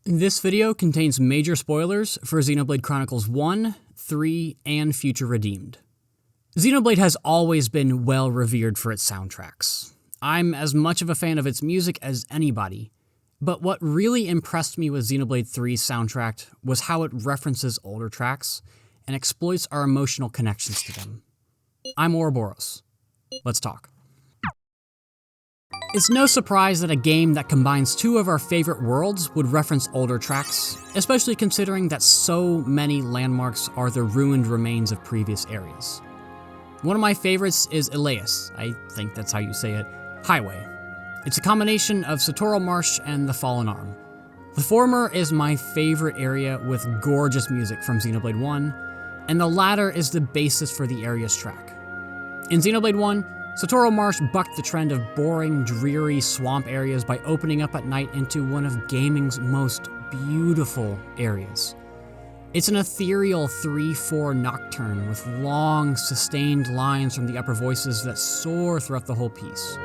This video contains major spoilers for Xenoblade Chronicles 1, 3, and Future Redeemed. Xenoblade has always been well revered for its soundtracks. I'm as much of a fan of its music as anybody, but what really impressed me with Xenoblade 3's soundtrack was how it references older tracks and exploits our emotional connections to them. I'm Ouroboros. Let's talk. It's no surprise that a game that combines two of our favorite worlds would reference older tracks, especially considering that so many landmarks are the ruined remains of previous areas. One of my favorites is Elias, I think that's how you say it, Highway. It's a combination of Satoral Marsh and the Fallen Arm. The former is my favorite area with gorgeous music from Xenoblade 1, and the latter is the basis for the area's track. In Xenoblade 1, Satoral Marsh bucked the trend of boring, dreary swamp areas by opening up at night into one of gaming's most beautiful areas. It's an ethereal 3/4 nocturne with long, sustained lines from the upper voices that soar throughout the whole piece.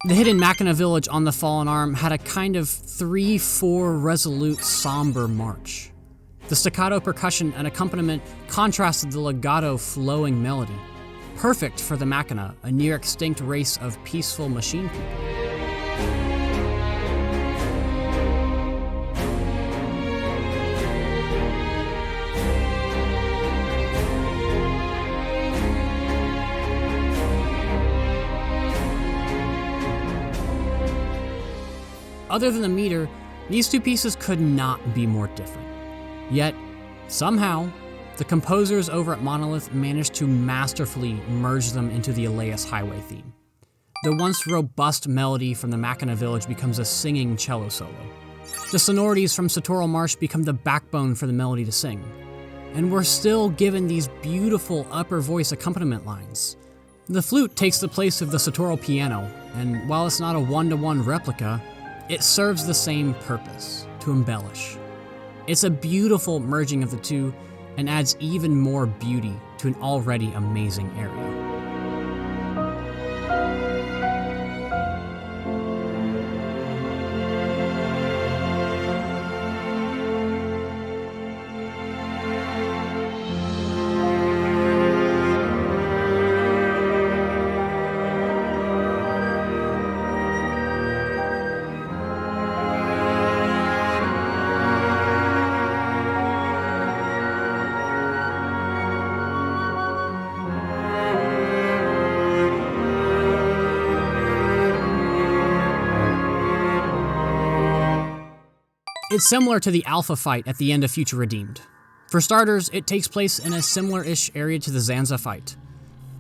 The hidden Machina village on the Fallen Arm had a kind of 3/4 resolute, somber march. The staccato percussion and accompaniment contrasted the legato, flowing melody, perfect for the Machina, a near-extinct race of peaceful machine people. Other than the meter, these two pieces could not be more different. Yet, somehow, the composers over at Monolith managed to masterfully merge them into the Elias Highway theme. The once robust melody from the Machina village becomes a singing cello solo. The sonorities from Satoral Marsh become the backbone for the melody to sing. And we're still given these beautiful upper voice accompaniment lines. The flute takes the place of the Satoral piano, and while it's not a one-to-one replica, it serves the same purpose, to embellish. It's a beautiful merging of the two and adds even more beauty to an already amazing area. It's similar to the Alpha fight at the end of Future Redeemed. For starters, it takes place in a similar-ish area to the Zanza fight.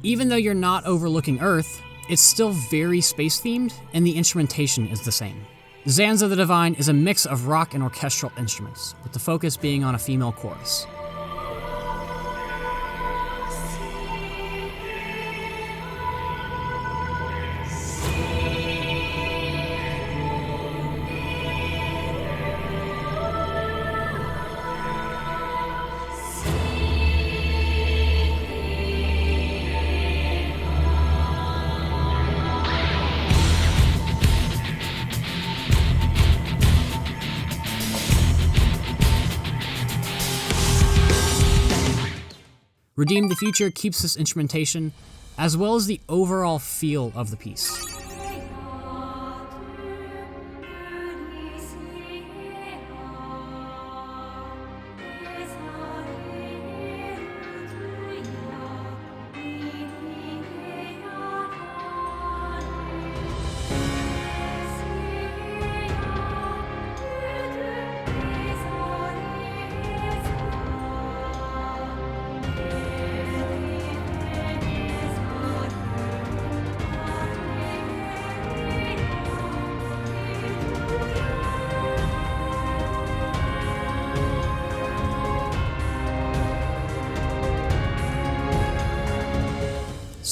Even though you're not overlooking Earth, it's still very space-themed, and the instrumentation is the same. Zanza the Divine is a mix of rock and orchestral instruments, with the focus being on a female chorus. Redeem the Future keeps this instrumentation, as well as the overall feel of the piece.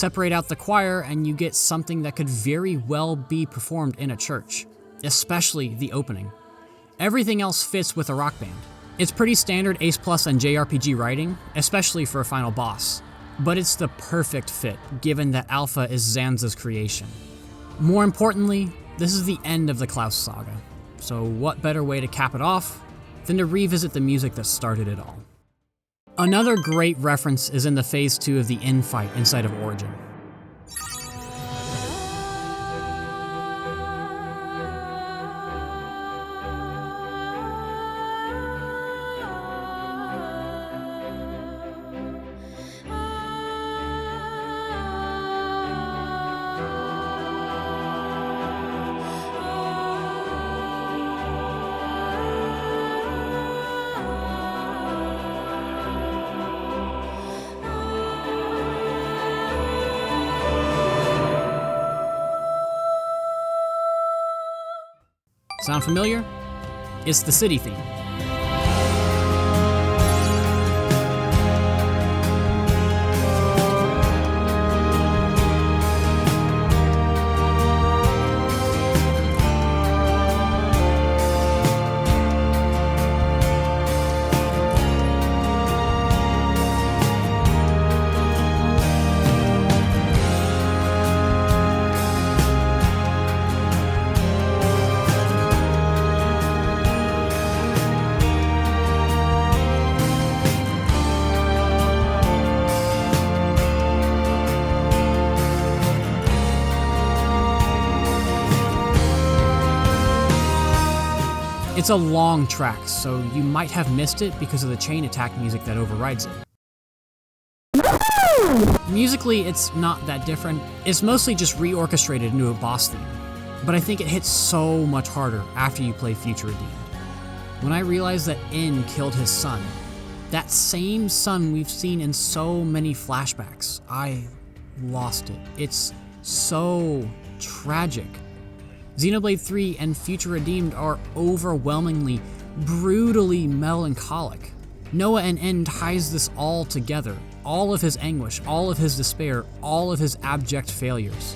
Separate out the choir and you get something that could very well be performed in a church, especially the opening. Everything else fits with a rock band. It's pretty standard Ace Plus and JRPG writing, especially for a final boss, but it's the perfect fit given that Alpha is Zanza's creation. More importantly, this is the end of the Klaus saga, so what better way to cap it off than to revisit the music that started it all. Another great reference is in the Phase 2 of the Inn fight inside of Origin. Sound familiar? It's the city theme. It's a long track, so you might have missed it because of the chain attack music that overrides it. Musically, it's not that different. It's mostly just reorchestrated into a boss theme, but I think it hits so much harder after you play Future Redeemed. When I realized that Inn killed his son, that same son we've seen in so many flashbacks, I lost it. It's so tragic. Xenoblade 3 and Future Redeemed are overwhelmingly, brutally melancholic. Noah and Inn ties this all together. All of his anguish, all of his despair, all of his abject failures.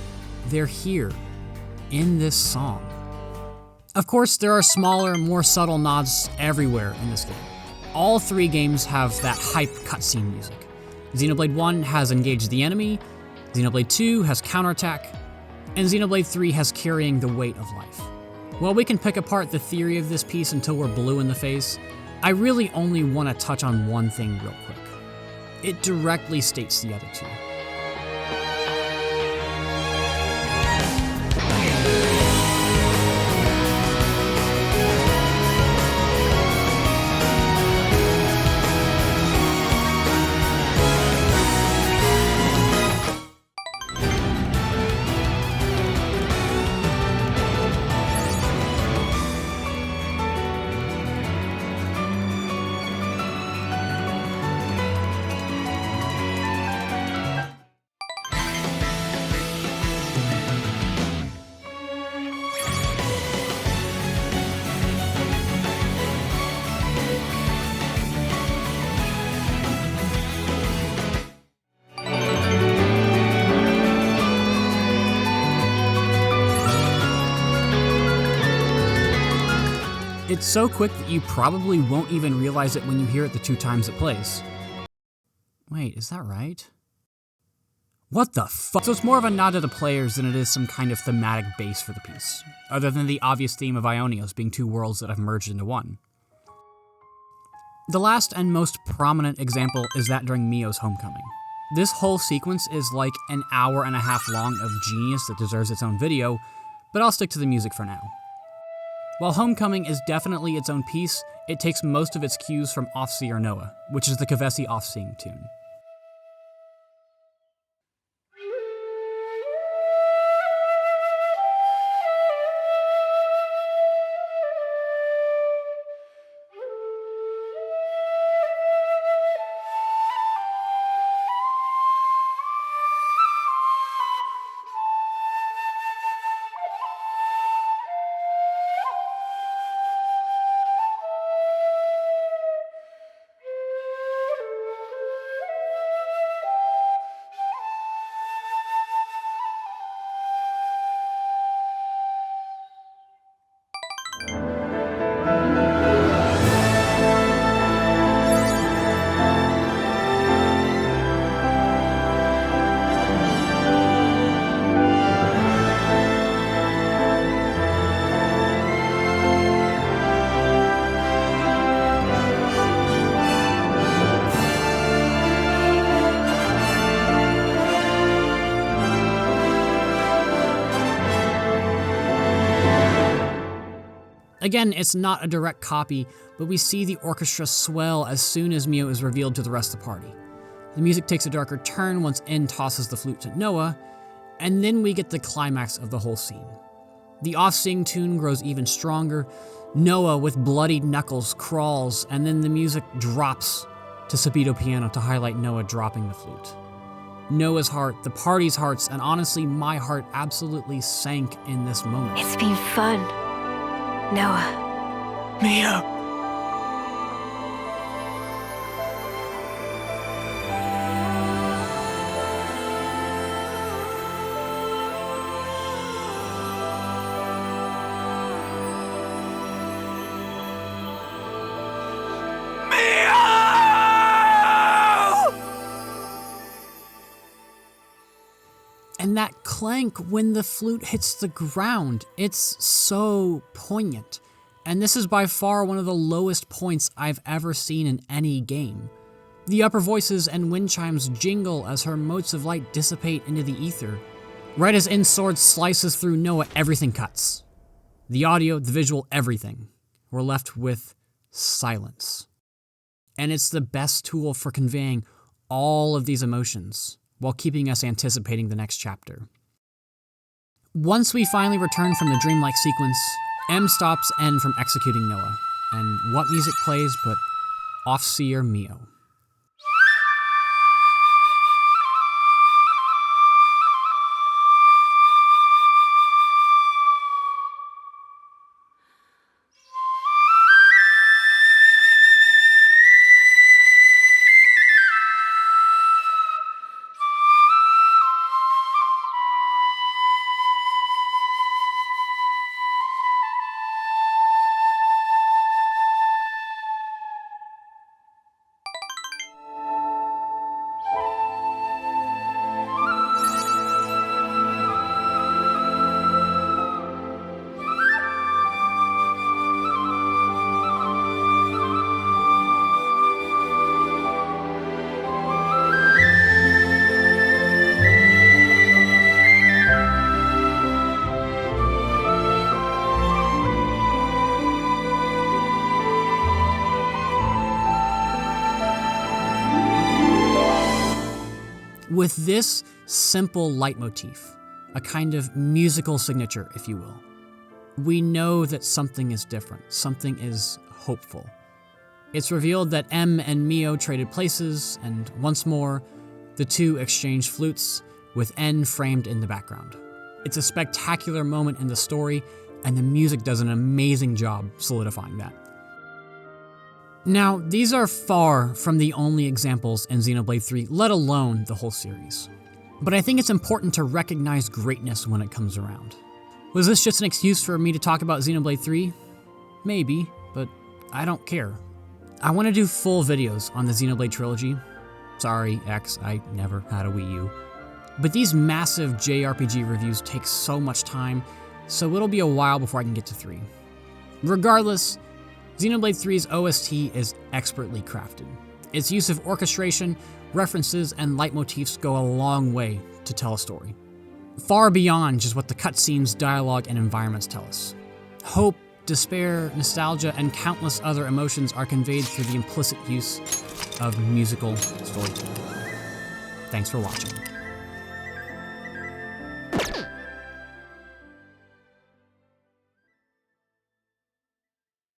They're here, in this song. Of course, there are smaller, more subtle nods everywhere in this game. All three games have that hype cutscene music. Xenoblade 1 has Engage the Enemy, Xenoblade 2 has Counterattack, and Xenoblade 3 has Carrying the Weight of Life. While we can pick apart the theory of this piece until we're blue in the face, I really only want to touch on one thing real quick. It directly states the other two. It's so quick that you probably won't even realize it when you hear it the 2 times it plays. Wait, is that right? What the fuck? So it's more of a nod to the players than it is some kind of thematic base for the piece, other than the obvious theme of Ionios being 2 worlds that have merged into one. The last and most prominent example is that during Mio's homecoming. This whole sequence is like an hour and a half long of genius that deserves its own video, but I'll stick to the music for now. While Homecoming is definitely its own piece, it takes most of its cues from Offseer Noah, which is the Kavesi Offseeing tune. Again, it's not a direct copy, but we see the orchestra swell as soon as Mio is revealed to the rest of the party. The music takes a darker turn once En tosses the flute to Noah, and then we get the climax of the whole scene. The off-sing tune grows even stronger. Noah, with bloodied knuckles, crawls, and then the music drops to Subito piano to highlight Noah dropping the flute. Noah's heart, the party's hearts, and honestly my heart absolutely sank in this moment. It's been fun, Noah. Mio! And that clank when the flute hits the ground, it's so poignant. And this is by far one of the lowest points I've ever seen in any game. The upper voices and wind chimes jingle as her motes of light dissipate into the ether. Right as En's sword slices through Noah, everything cuts. The audio, the visual, everything. We're left with silence. And it's the best tool for conveying all of these emotions, while keeping us anticipating the next chapter. Once we finally return from the dreamlike sequence, M stops En from executing Noah, and what music plays but Off-Seer Mio. With this simple leitmotif, a kind of musical signature, if you will, we know that something is different, something is hopeful. It's revealed that M and Mio traded places, and once more, the two exchanged flutes, with En framed in the background. It's a spectacular moment in the story, and the music does an amazing job solidifying that. Now, these are far from the only examples in Xenoblade 3, let alone the whole series. But I think it's important to recognize greatness when it comes around. Was this just an excuse for me to talk about Xenoblade 3? Maybe, but I don't care. I want to do full videos on the Xenoblade trilogy. Sorry, X, I never had a Wii U. But these massive JRPG reviews take so much time, so it'll be a while before I can get to 3. Regardless, Xenoblade 3's OST is expertly crafted. Its use of orchestration, references, and leitmotifs go a long way to tell a story. Far beyond just what the cutscenes, dialogue, and environments tell us. Hope, despair, nostalgia, and countless other emotions are conveyed through the implicit use of musical storytelling. Thanks for watching.